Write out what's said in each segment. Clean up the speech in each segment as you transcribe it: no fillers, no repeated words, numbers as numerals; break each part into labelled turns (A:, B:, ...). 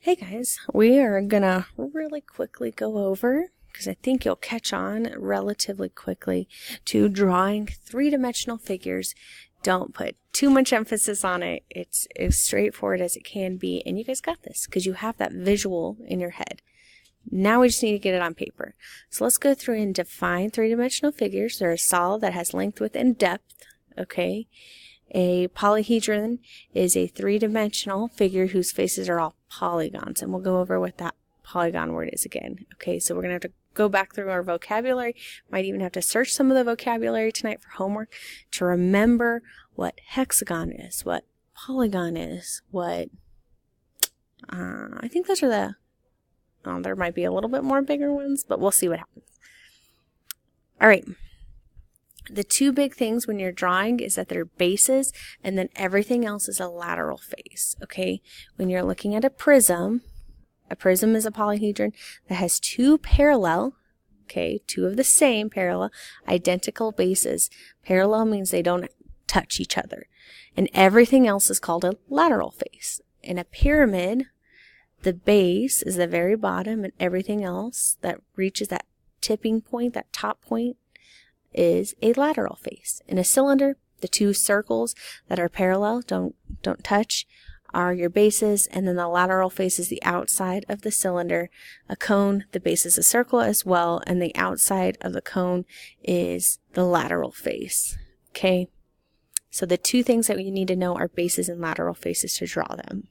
A: Hey guys, we are gonna really quickly go over, because I think you'll catch on relatively quickly, to drawing three-dimensional figures. Don't put too much emphasis on it. It's as straightforward as it can be, and you guys got this because you have that visual in your head. Now we just need to get it on paper. So let's go through and define three-dimensional figures. They're a solid that has length, width, and depth, okay? A polyhedron is a three-dimensional figure whose faces are all polygons, and we'll go over what that polygon word is again. Okay, so we're going to have to go back through our vocabulary. Might even have to search some of the vocabulary tonight for homework to remember what hexagon is, what polygon is, what... I think those are the... there might be a little bit more bigger ones, but we'll see what happens. All right. The two big things when you're drawing is that they're bases, and then everything else is a lateral face, okay? When you're looking at a prism is a polyhedron that has two parallel, okay, two of the same parallel, identical bases. Parallel means they don't touch each other. And everything else is called a lateral face. In a pyramid, the base is the very bottom, and everything else that reaches that tipping point, that top point, is a lateral face. In a cylinder, the two circles that are parallel, don't touch, are your bases, and then the lateral face is the outside of the cylinder. A cone, the base is a circle as well, and the outside of the cone is the lateral face. Okay? So the two things that you need to know are bases and lateral faces to draw them.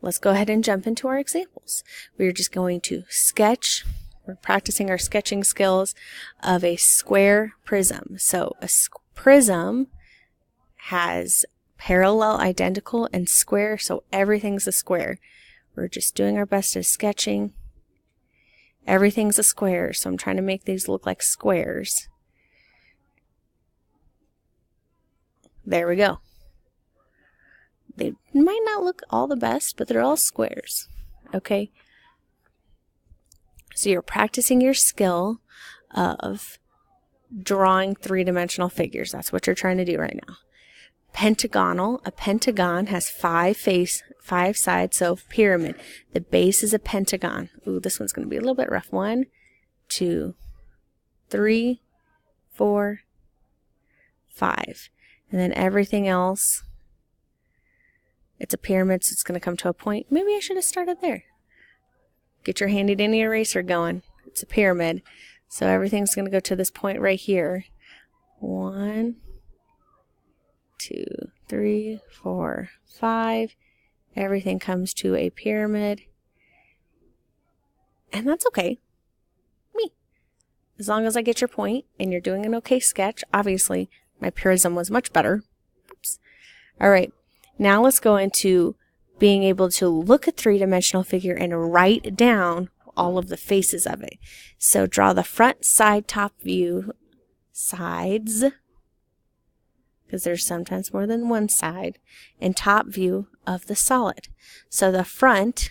A: Let's go ahead and jump into our examples. We're just going to sketch. We're practicing our sketching skills of a square prism. So a prism has parallel, identical, and square, so everything's a square. We're just doing our best at sketching. Everything's a square, so I'm trying to make these look like squares. There we go. They might not look all the best, but they're all squares, okay? So you're practicing your skill of drawing three-dimensional figures. That's what you're trying to do right now. Pentagonal. A pentagon has five sides, so pyramid. The base is a pentagon. Ooh, this one's going to be a little bit rough. 1, 2, 3, 4, 5. And then everything else, it's a pyramid, so it's going to come to a point. Maybe I should have started there. Get your handy dandy eraser going. It's a pyramid. So everything's going to go to this point right here. 1, 2, 3, 4, 5. Everything comes to a pyramid. And that's okay. As long as I get your point and you're doing an okay sketch. Obviously, my prism was much better. Oops. All right. Now let's go into being able to look at three-dimensional figure and write down all of the faces of it. So draw the front, side, top view, sides, because there's sometimes more than one side, and top view of the solid. So the front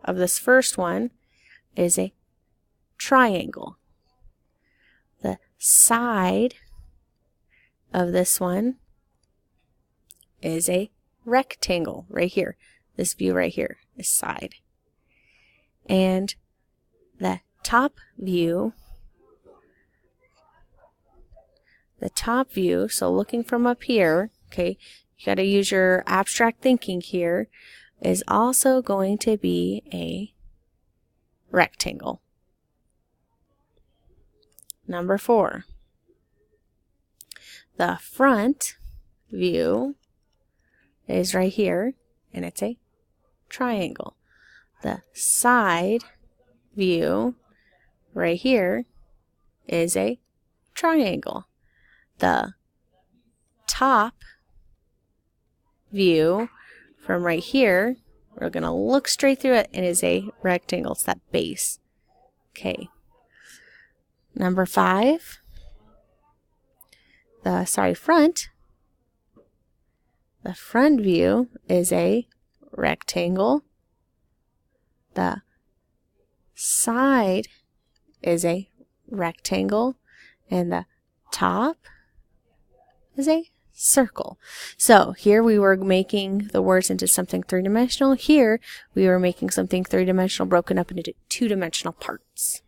A: of this first one is a triangle. The side of this one is a rectangle right here. This view right here is side. And the top view, so looking from up here, okay, you got to use your abstract thinking here, is also going to be a rectangle. Number 4. The front view is right here, and it's a triangle. The side view right here is a triangle. The top view from right here, we're going to look straight through it, and is a rectangle. It's that base. Okay. Number 5. Front. The front view is a rectangle. The side is a rectangle. And the top is a circle. So here we were making the words into something three-dimensional. Here we were making something three-dimensional broken up into two-dimensional parts.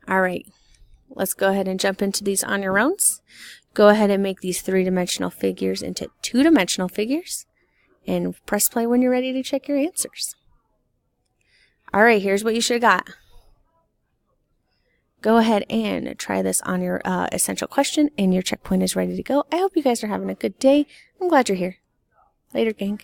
A: All right, let's go ahead and jump into these on your own. Go ahead and make these three-dimensional figures into two-dimensional figures and press play when you're ready to check your answers. All right, here's what you should have got. Go ahead and try this on your essential question, and your checkpoint is ready to go. I hope you guys are having a good day. I'm glad you're here. Later, gang.